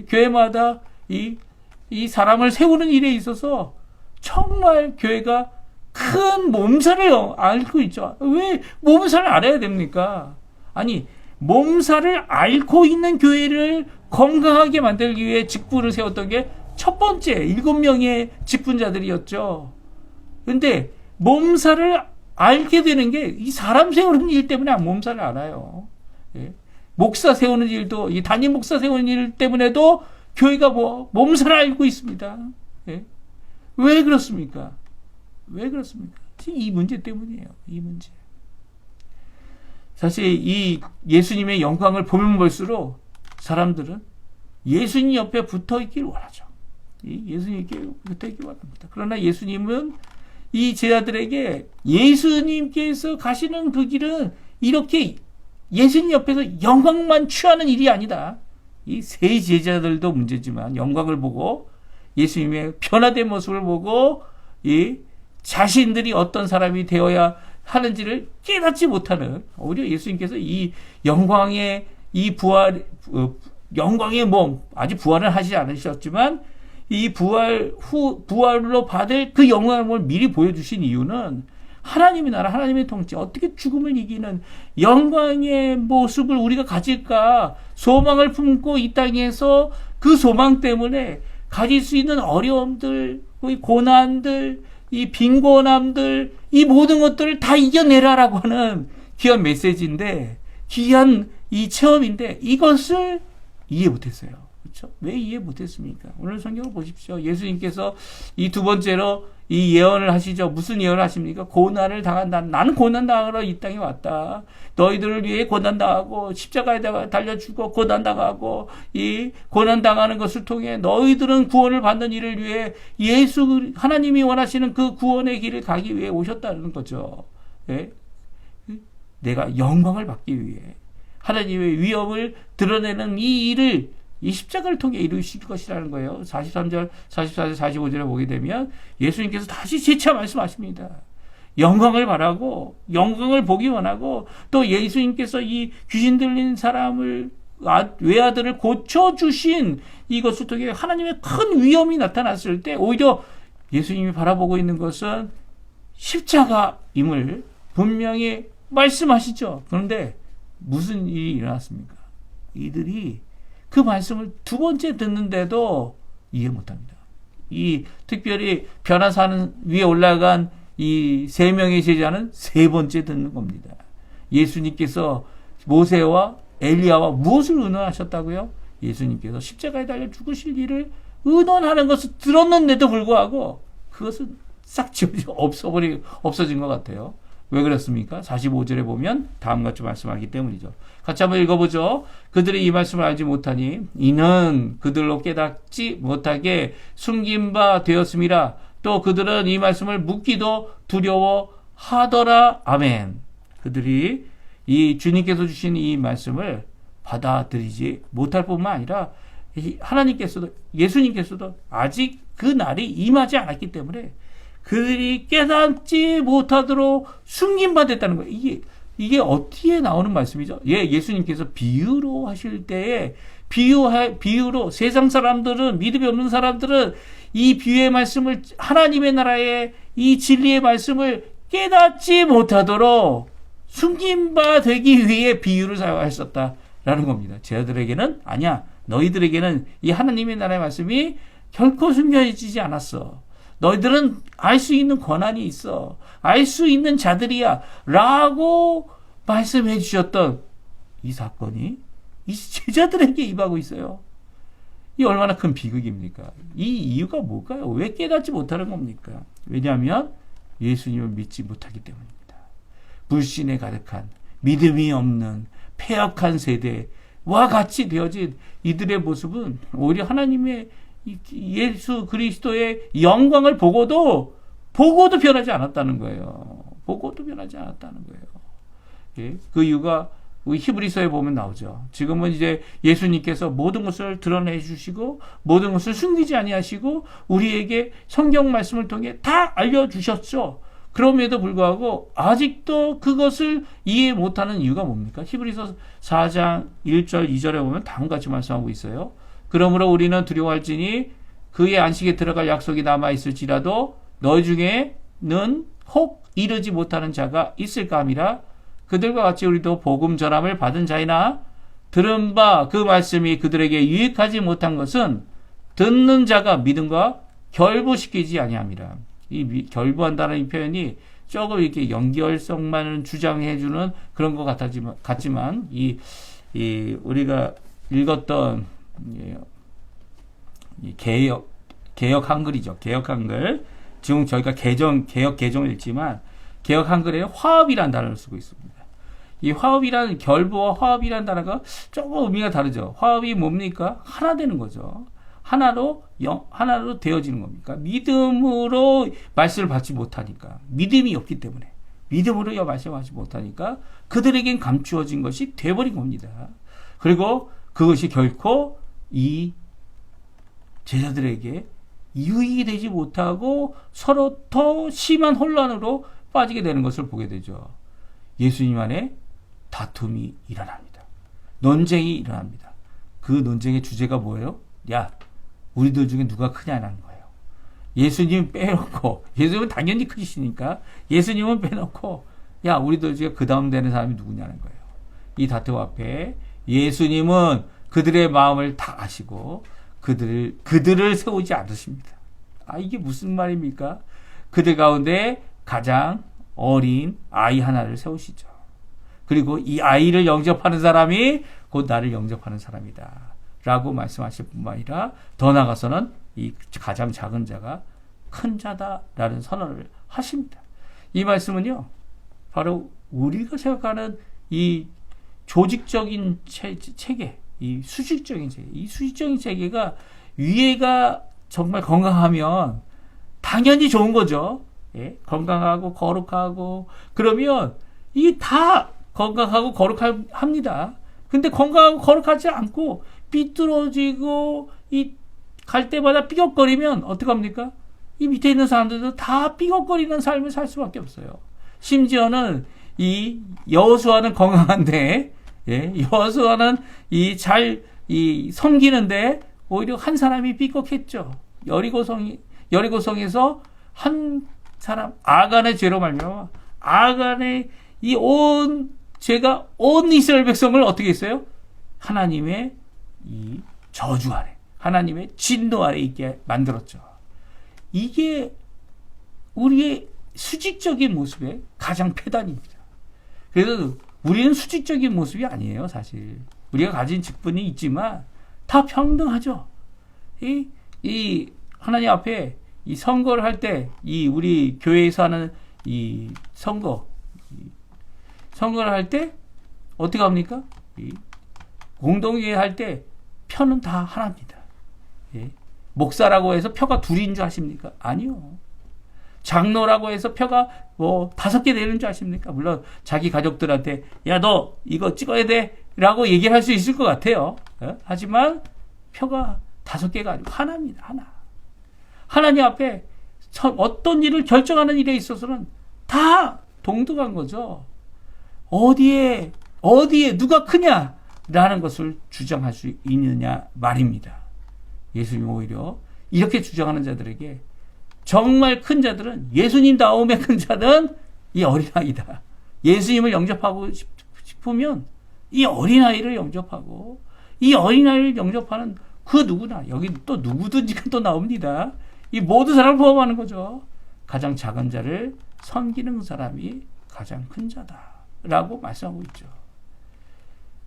교회마다 이 사람을 세우는 일에 있어서 정말 교회가 큰 몸살을 앓고 있죠. 왜 몸살을 앓아야 됩니까? 아니, 몸살을 앓고 있는 교회를 건강하게 만들기 위해 직분을 세웠던 게 첫 번째 7명의 직분자들이었죠. 근데 몸살을 앓게 되는 게 이 사람 세우는 일 때문에 몸살을 앓아요. 예. 목사 세우는 일도, 이 담임 목사 세우는 일 때문에도 교회가 몸살을 앓고 있습니다. 예. 왜 그렇습니까? 왜 그렇습니까? 이 문제 때문이에요. 이 문제. 사실 이 예수님의 영광을 보면 볼수록 사람들은 예수님 옆에 붙어 있기를 원하죠. 예수님께 붙어 있기를 원합니다. 그러나 예수님은 이 제자들에게 예수님께서 가시는 그 길은 이렇게 예수님 옆에서 영광만 취하는 일이 아니다. 이 세 제자들도 문제지만 영광을 보고 예수님의 변화된 모습을 보고 이 자신들이 어떤 사람이 되어야 하는지를 깨닫지 못하는, 오히려 예수님께서 이 영광의 이 영광의 몸, 아직 부활을 하시지 않으셨지만 이 부활로 받을 그 영광을 미리 보여주신 이유는 하나님의 나라, 하나님의 통치, 어떻게 죽음을 이기는 영광의 모습을 우리가 가질까 소망을 품고 이 땅에서 그 소망 때문에 가질 수 있는 어려움들, 고난들, 이 빈곤함들, 이 모든 것들을 다 이겨내라라고 하는 귀한 메시지인데, 귀한 이 체험인데 이것을 이해 못했어요. 그렇죠? 왜 이해 못했습니까? 오늘 성경을 보십시오. 예수님께서 이 두 번째로 이 예언을 하시죠. 무슨 예언을 하십니까? 고난을 당한다. 나는 고난 당하러 이 땅에 왔다. 너희들을 위해 고난 당하고 십자가에 달려 죽어 고난 당하고 이 고난 당하는 것을 통해 너희들은 구원을 받는 일을 위해 하나님이 원하시는 그 구원의 길을 가기 위해 오셨다는 거죠. 네? 내가 영광을 받기 위해 하나님의 위엄을 드러내는 이 일을 이 십자가를 통해 이루실 것이라는 거예요. 43절, 44절, 45절에 보게 되면 예수님께서 다시 재차 말씀하십니다. 영광을 바라고 영광을 보기 원하고 또 예수님께서 이 귀신 들린 사람을 외아들을 고쳐주신 이것을 통해 하나님의 큰 위엄이 나타났을 때 오히려 예수님이 바라보고 있는 것은 십자가임을 분명히 말씀하시죠. 그런데 무슨 일이 일어났습니까? 이들이 그 말씀을 두 번째 듣는데도 이해 못합니다. 이 특별히 변화산 위에 올라간 이 세 명의 제자는 세 번째 듣는 겁니다. 예수님께서 모세와 엘리야와 무엇을 의논하셨다고요? 예수님께서 십자가에 달려 죽으실 일을 의논하는 것을 들었는데도 불구하고 그것은 싹 지워져 없어진 것 같아요. 왜 그렇습니까? 45절에 보면 다음과 같이 말씀하기 때문이죠. 같이 한번 읽어보죠. 그들이 이 말씀을 알지 못하니 이는 그들로 깨닫지 못하게 숨긴 바 되었음이라. 또 그들은 이 말씀을 묻기도 두려워하더라. 아멘. 그들이 이 주님께서 주신 이 말씀을 받아들이지 못할 뿐만 아니라 하나님께서도 예수님께서도 아직 그 날이 임하지 않았기 때문에 그들이 깨닫지 못하도록 숨긴 바 됐다는 거예요. 이게 어떻게 나오는 말씀이죠? 예수님께서 비유로 하실 때에 비유로 세상 사람들은 믿음이 없는 사람들은 이 비유의 말씀을 하나님의 나라의 이 진리의 말씀을 깨닫지 못하도록 숨긴 바 되기 위해 비유를 사용하셨다라는 겁니다. 제자들에게는 아니야. 너희들에게는 이 하나님의 나라의 말씀이 결코 숨겨지지 않았어. 너희들은 알 수 있는 권한이 있어. 알 수 있는 자들이야. 라고 말씀해 주셨던 이 사건이 이 제자들에게 임하고 있어요. 이 얼마나 큰 비극입니까? 이 이유가 뭘까요? 왜 깨닫지 못하는 겁니까? 왜냐하면 예수님을 믿지 못하기 때문입니다. 불신에 가득한 믿음이 없는 패역한 세대와 같이 되어진 이들의 모습은 오히려 하나님의 예수 그리스도의 영광을 보고도 변하지 않았다는 거예요. 보고도 변하지 않았다는 거예요. 예? 그 이유가 히브리서에 보면 나오죠. 지금은 이제 예수님께서 모든 것을 드러내 주시고 모든 것을 숨기지 아니하시고 우리에게 성경 말씀을 통해 다 알려주셨죠. 그럼에도 불구하고 아직도 그것을 이해 못하는 이유가 뭡니까? 히브리서 4장 1절 2절에 보면 다음과 같이 말씀하고 있어요. 그러므로 우리는 두려워할지니 그의 안식에 들어갈 약속이 남아있을지라도 너희 중에는 혹 이르지 못하는 자가 있을까 함이라. 그들과 같이 우리도 복음 전함을 받은 자이나 들은 바 그 말씀이 그들에게 유익하지 못한 것은 듣는 자가 믿음과 결부시키지 아니함이라. 이 결부한다는 이 표현이 조금 이렇게 연결성만을 주장해주는 그런 것 같지만 이 우리가 읽었던 이 개역 한글이죠. 개역 한글. 지금 저희가 개역 개정을 읽지만 개역 한글에 화합이라는 단어를 쓰고 있습니다. 이 화합이라는 결부와 화합이라는 단어가 조금 의미가 다르죠. 화합이 뭡니까? 하나 되는 거죠. 하나로 되어지는 겁니까? 믿음으로 말씀을 받지 못하니까, 믿음이 없기 때문에, 믿음으로 말씀을 받지 못하니까 그들에겐 감추어진 것이 돼버린 겁니다. 그리고 그것이 결코 이 제자들에게 유익이 되지 못하고 서로 더 심한 혼란으로 빠지게 되는 것을 보게 되죠. 예수님 안에 다툼이 일어납니다. 논쟁이 일어납니다. 그 논쟁의 주제가 뭐예요? 야, 우리들 중에 누가 크냐는 거예요. 예수님 빼놓고, 예수님은 당연히 크시니까 예수님은 빼놓고, 야, 우리들 중에 그 다음 되는 사람이 누구냐는 거예요. 이 다툼 앞에 예수님은 그들의 마음을 다 아시고 그들을 세우지 않으십니다. 아, 이게 무슨 말입니까? 그들 가운데 가장 어린 아이 하나를 세우시죠. 그리고 이 아이를 영접하는 사람이 곧 나를 영접하는 사람이다 라고 말씀하실 뿐만 아니라 더 나아가서는 이 가장 작은 자가 큰 자다라는 선언을 하십니다. 이 말씀은요, 바로 우리가 생각하는 이 조직적인 체계, 이 수직적인 체계, 이 수직적인 체계가 위에가 정말 건강하면 당연히 좋은 거죠. 예? 건강하고 거룩하고 그러면 이게 다 건강하고 거룩합니다. 근데 건강하고 거룩하지 않고 삐뚤어지고 이 갈 때마다 삐걱거리면 어떡합니까? 이 밑에 있는 사람들도 다 삐걱거리는 삶을 살 수밖에 없어요. 심지어는 이 여호수아는 건강한데, 예, 여호수아는 이 섬기는데 오히려 한 사람이 삐걱했죠. 여리고성에서 한 사람 아간의 죄로 말미암아 아간의 이 온 죄가 온 이스라엘 백성을 어떻게 했어요? 하나님의 이 저주 아래, 하나님의 진노 아래 있게 만들었죠. 이게 우리의 수직적인 모습의 가장 폐단입니다. 그래서 우리는 수직적인 모습이 아니에요, 사실. 우리가 가진 직분이 있지만 다 평등하죠. 이 하나님 앞에 이 선거를 할 때, 이 우리 교회에서 하는 이 선거를 할 때 어떻게 합니까? 이 공동회의 할 때 표는 다 하나입니다. 예. 목사라고 해서 표가 둘인 줄 아십니까? 아니요. 장로라고 해서 표가 뭐 5개 되는 줄 아십니까? 물론 자기 가족들한테 야, 너 이거 찍어야 돼 라고 얘기를 할 수 있을 것 같아요. 하지만 표가 5개가 아니고 하나입니다. 하나. 하나님 앞에 어떤 일을 결정하는 일에 있어서는 다 동등한 거죠. 어디에 누가 크냐라는 것을 주장할 수 있느냐 말입니다. 예수님 오히려 이렇게 주장하는 자들에게 정말 큰 자들은, 예수님 다음에 큰 자는 이 어린아이다. 예수님을 영접하고 싶으면 이 어린아이를 영접하고, 이 어린아이를 영접하는 그 누구나, 여기 또 누구든지가 또 나옵니다. 이 모든 사람을 포함하는 거죠. 가장 작은 자를 섬기는 사람이 가장 큰 자다라고 말씀하고 있죠.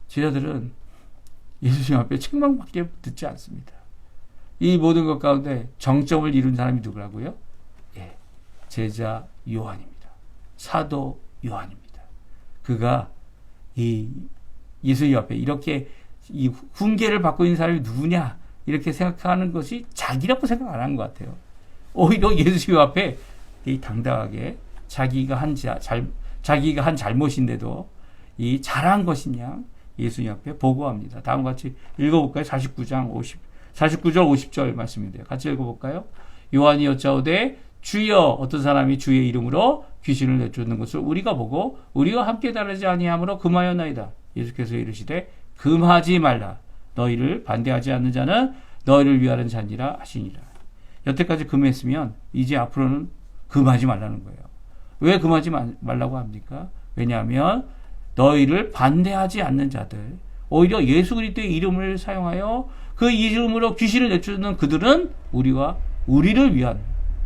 제자들은 예수님 앞에 책망밖에 듣지 않습니다. 이 모든 것 가운데 정점을 이룬 사람이 누구라고요? 예, 제자 요한입니다. 사도 요한입니다. 그가 이 예수님 앞에 이렇게 이 훈계를 받고 있는 사람이 누구냐 이렇게 생각하는 것이 자기라고 생각 안 한 것 같아요. 오히려 예수님 앞에 이 당당하게 자기가 한 잘못인데도 이 잘한 것이냐 예수님 앞에 보고합니다. 다음과 같이 읽어볼까요? 49절 50절 말씀인데요. 같이 읽어볼까요? 요한이 여짜오되 주여, 어떤 사람이 주의 이름으로 귀신을 내쫓는 것을 우리가 보고 우리와 함께 다르지 아니하므로 금하였나이다. 예수께서 이르시되 금하지 말라. 너희를 반대하지 않는 자는 너희를 위하는 자니라 하시니라. 여태까지 금했으면 이제 앞으로는 금하지 말라는 거예요. 왜 금하지 말라고 합니까? 왜냐하면 너희를 반대하지 않는 자들, 오히려 예수 그리스도의 이름을 사용하여 그 이름으로 귀신을 내쫓는 그들은 우리를 위한,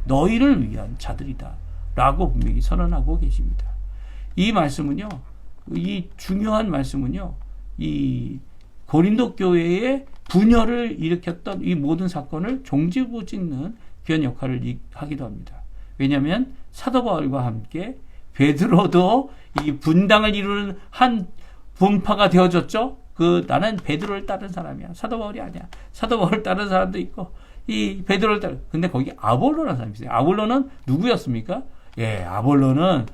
너희를 위한 자들이다 라고 분명히 선언하고 계십니다. 이 말씀은요, 이 중요한 말씀은요, 이 고린도 교회의 분열을 일으켰던 이 모든 사건을 종지부 찍는 귀한 역할을 하기도 합니다. 왜냐하면 사도 바울과 함께 베드로도 이 분당을 이루는 한 분파가 되어졌죠. 나는 베드로를 따른 사람이야. 사도 바울이 아니야. 사도 바울을 따른 사람도 있고, 이 베드로를 근데 거기 아볼로라는 사람이 있어요. 아볼로는 누구였습니까? 아볼로는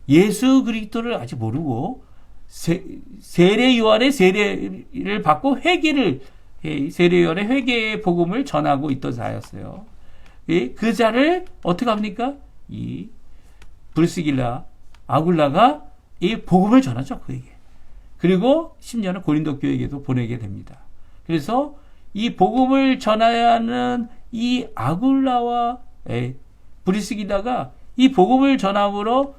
예수 그리스도를 아직 모르고 세례 요한의 세례를 받고 세례 요한의 회개의 복음을 전하고 있던 자였어요. 그 자를 어떻게 합니까? 이 브리스길라, 아굴라가 이 복음을 전하죠, 그에게. 그리고 심지어는 고린도 교회에게도 보내게 됩니다. 그래서 이 복음을 전해야 하는 이 아굴라와 브리스길라가 이 복음을 전함으로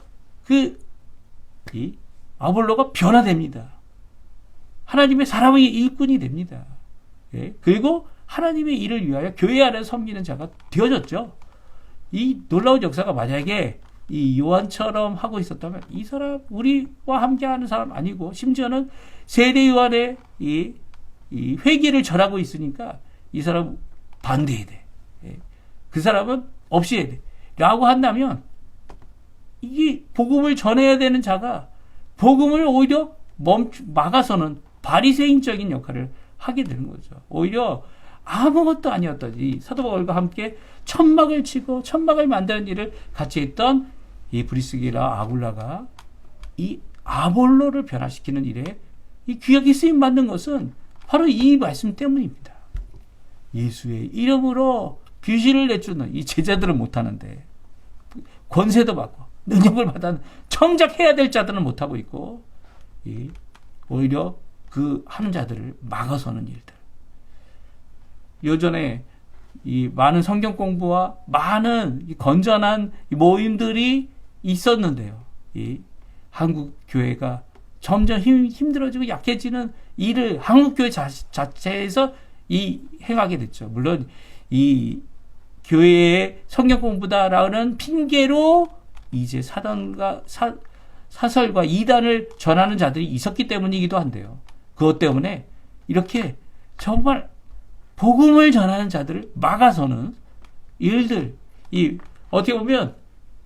이 아볼로가 변화됩니다. 하나님의 사람의 일꾼이 됩니다. 그리고 하나님의 일을 위하여 교회 안에 섬기는 자가 되어졌죠. 이 놀라운 역사가 만약에 이 요한처럼 하고 있었다면 이 사람 우리와 함께하는 사람 아니고 심지어는 세례 요한의 이 회개를 전하고 있으니까 이 사람 반대해야 돼. 그 사람은 없애야 돼. 라고 한다면 이 복음을 전해야 되는 자가 복음을 오히려 막아서는 바리새인적인 역할을 하게 되는 거죠. 오히려 아무것도 아니었던 이 사도 바울과 함께 천막을 치고 천막을 만드는 일을 같이 했던 이 브리스길라 아굴라가 이 아볼로를 변화시키는 일에 이 귀하게 쓰임 받는 것은 바로 이 말씀 때문입니다. 예수의 이름으로 귀신을 내쫓는 이 제자들은 못하는데 권세도 받고 능력을 받아 청작해야 될 자들은 못하고 있고 오히려 그 하는 자들을 막아서는 일들. 요전에 이 많은 성경 공부와 많은 건전한 모임들이 있었는데요. 이 한국 교회가 점점 힘들어지고 약해지는 일을 한국 교회 자체에서 행하게 됐죠. 물론 이 교회의 성경 공부다라는 핑계로 이제 사설과 이단을 전하는 자들이 있었기 때문이기도 한데요. 그것 때문에 이렇게 정말 복음을 전하는 자들을 막아서는 일들, 어떻게 보면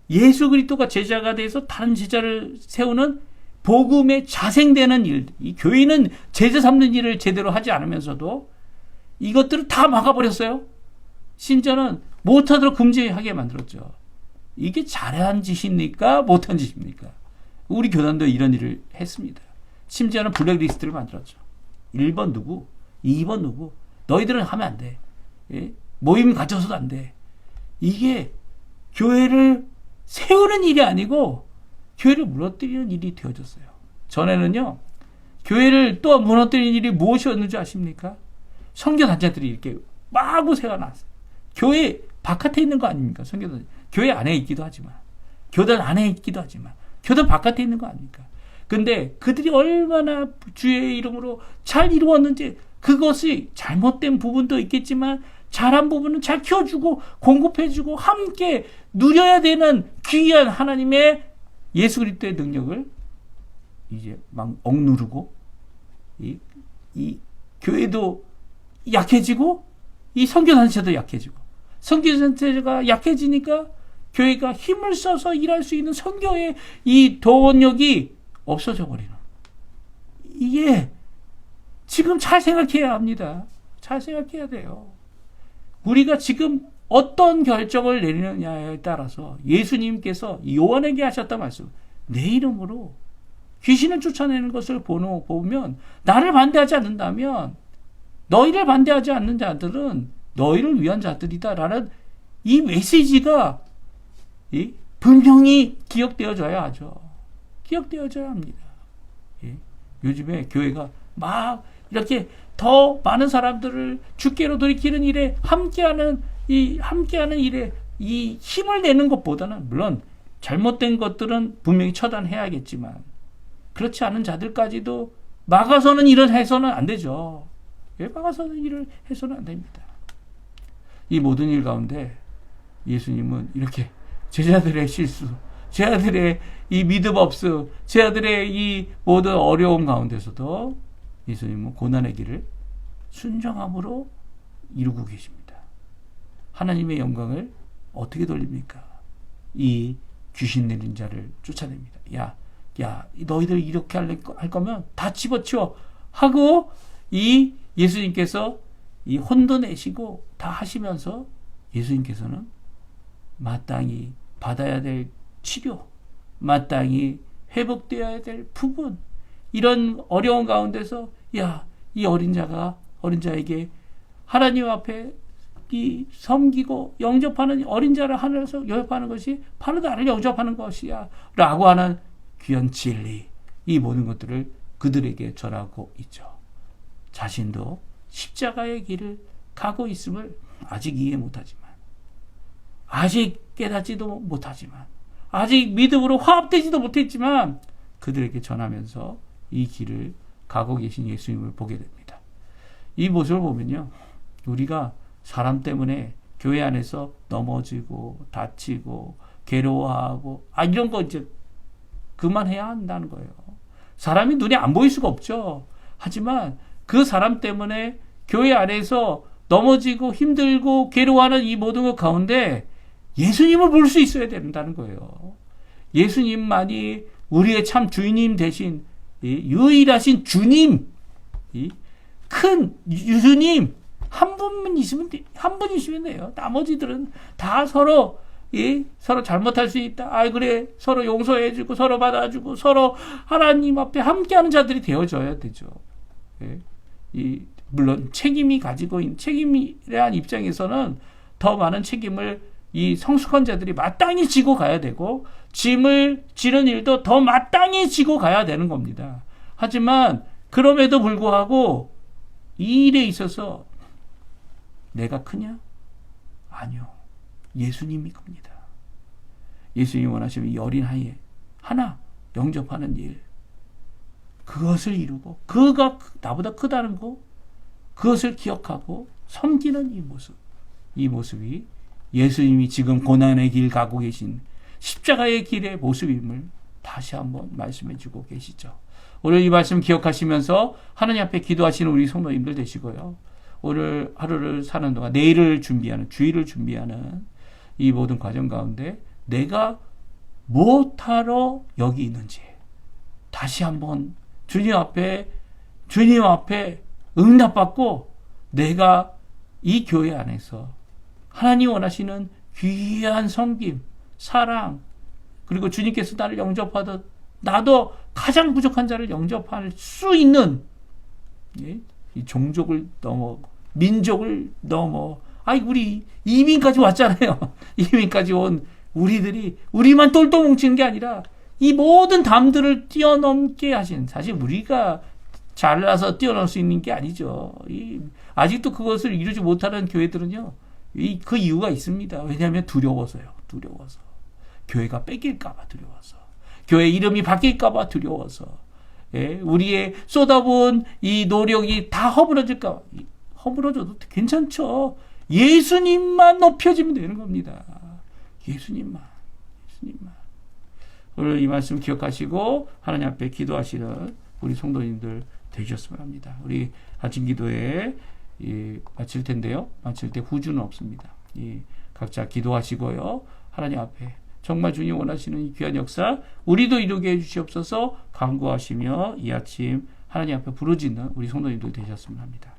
예수 그리스도가 제자가 돼서 다른 제자를 세우는 복음에 자생되는 일들, 이 교회는 제자 삼는 일을 제대로 하지 않으면서도 이것들을 다 막아버렸어요. 심지어는 못하도록 금지하게 만들었죠. 이게 잘한 짓입니까? 못한 짓입니까? 우리 교단도 이런 일을 했습니다. 심지어는 블랙리스트를 만들었죠. 1번 누구, 2번 누구, 너희들은 하면 안 돼. 모임 가져서도 안 돼. 이게 교회를 세우는 일이 아니고 교회를 무너뜨리는 일이 되어졌어요. 전에는요, 교회를 또 무너뜨리는 일이 무엇이었는지 아십니까? 선교단체들이 이렇게 마구 세워놨어요. 교회 바깥에 있는 거 아닙니까? 선교단체. 교회 안에 있기도 하지만, 교단 안에 있기도 하지만, 교단 바깥에 있는 거 아닙니까? 근데 그들이 얼마나 주의 이름으로 잘 이루었는지, 그것이 잘못된 부분도 있겠지만 잘한 부분은 잘 키워주고 공급해주고 함께 누려야 되는 귀한 하나님의 예수 그리스도의 능력을 이제 막 억누르고 이 교회도 약해지고 이 선교단체도 약해지고 선교단체가 약해지니까 교회가 힘을 써서 일할 수 있는 선교의 이 동력이 없어져 버리는, 이게 지금 잘 생각해야 합니다. 잘 생각해야 돼요. 우리가 지금 어떤 결정을 내리느냐에 따라서 예수님께서 요한에게 하셨던 말씀, 내 이름으로 귀신을 쫓아내는 것을 보면 나를 반대하지 않는다면 너희를 반대하지 않는 자들은 너희를 위한 자들이다라는 이 메시지가 분명히 기억되어져야 하죠. 기억되어져야 합니다. 요즘에 교회가 막 이렇게 더 많은 사람들을 주께로 돌이키는 일에 함께하는 일에 이 힘을 내는 것보다는 물론 잘못된 것들은 분명히 처단해야겠지만 그렇지 않은 자들까지도 막아서는 일을 해서는 안 되죠. 왜 막아서는 일을 해서는 안 됩니다. 이 모든 일 가운데 예수님은 이렇게 제자들의 실수, 제자들의 이 믿음 없음, 제자들의 이 모든 어려움 가운데서도 예수님은 고난의 길을 순정함으로 이루고 계십니다. 하나님의 영광을 어떻게 돌립니까? 이 귀신 내린 자를 쫓아냅니다. 야, 너희들 이렇게 할 거면 다 집어치워 하고 이 예수님께서 이 혼도 내시고 다 하시면서 예수님께서는 마땅히 받아야 될 치료, 마땅히 회복되어야 될 부분, 이런 어려운 가운데서 이 어린 자에게 하나님 앞에 이 섬기고 영접하는 어린 자를 하늘에서 영접하는 것이 바로 나를 영접하는 것이야 라고 하는 귀한 진리, 이 모든 것들을 그들에게 전하고 있죠. 자신도 십자가의 길을 가고 있음을 아직 이해 못하지만, 아직 깨닫지도 못하지만, 아직 믿음으로 화합되지도 못했지만 그들에게 전하면서 이 길을 가고 계신 예수님을 보게 됩니다. 이 모습을 보면요, 우리가 사람 때문에 교회 안에서 넘어지고 다치고 괴로워하고 이런 거 이제 그만해야 한다는 거예요. 사람이 눈에 안 보일 수가 없죠. 하지만 그 사람 때문에 교회 안에서 넘어지고 힘들고 괴로워하는 이 모든 것 가운데 예수님을 볼 수 있어야 된다는 거예요. 예수님만이 우리의 참 주님 대신 유일하신 주님, 큰 주님 한 분이시면 돼요. 나머지들은 다 서로 잘못할 수 있다. 그래, 서로 용서해주고 서로 받아주고 서로 하나님 앞에 함께하는 자들이 되어져야 되죠. 물론 책임이 가지고 있는 책임에 대한 입장에서는 더 많은 책임을 이 성숙한 자들이 마땅히 지고 가야 되고, 짐을 지는 일도 더 마땅히 지고 가야 되는 겁니다. 하지만 그럼에도 불구하고 이 일에 있어서 내가 크냐? 아니요. 예수님이 큽니다. 예수님이 원하시면 이 어린 아이 하나 영접하는 일, 그것을 이루고 그가 나보다 크다는 거, 그것을 기억하고 섬기는 이 모습이 예수님이 지금 고난의 길 가고 계신 십자가의 길의 모습임을 다시 한번 말씀해 주고 계시죠. 오늘 이 말씀 기억하시면서 하나님 앞에 기도하시는 우리 성도님들 되시고요. 오늘 하루를 사는 동안 내일을 준비하는, 주일을 준비하는 이 모든 과정 가운데 내가 무엇하러 여기 있는지 다시 한번 주님 앞에 응답받고 내가 이 교회 안에서 하나님 원하시는 귀한 섬김, 사랑, 그리고 주님께서 나를 영접하듯 나도 가장 부족한 자를 영접할 수 있는 이 종족을 넘어, 민족을 넘어, 우리 이민까지 왔잖아요. 이민까지 온 우리만 똘똘 뭉치는 게 아니라 이 모든 담들을 뛰어넘게 하신, 사실 우리가 잘나서 뛰어넘을 수 있는 게 아니죠. 아직도 그것을 이루지 못하는 교회들은요, 그 이유가 있습니다. 왜냐하면 두려워서요. 교회가 뺏길까봐 두려워서, 교회 이름이 바뀔까봐 두려워서, 우리의 쏟아부은 이 노력이 다 허물어질까. 허물어져도 괜찮죠. 예수님만 높여지면 되는 겁니다. 예수님만. 오늘 이 말씀 기억하시고 하나님 앞에 기도하시는 우리 성도님들 되셨으면 합니다. 우리 아침 기도회 마칠 텐데요. 마칠 때 후주는 없습니다. 각자 기도하시고요. 하나님 앞에 정말 주님 원하시는 이 귀한 역사 우리도 이루게 해주시옵소서 간구하시며 이 아침 하나님 앞에 부르짖는 우리 성도님들 되셨으면 합니다.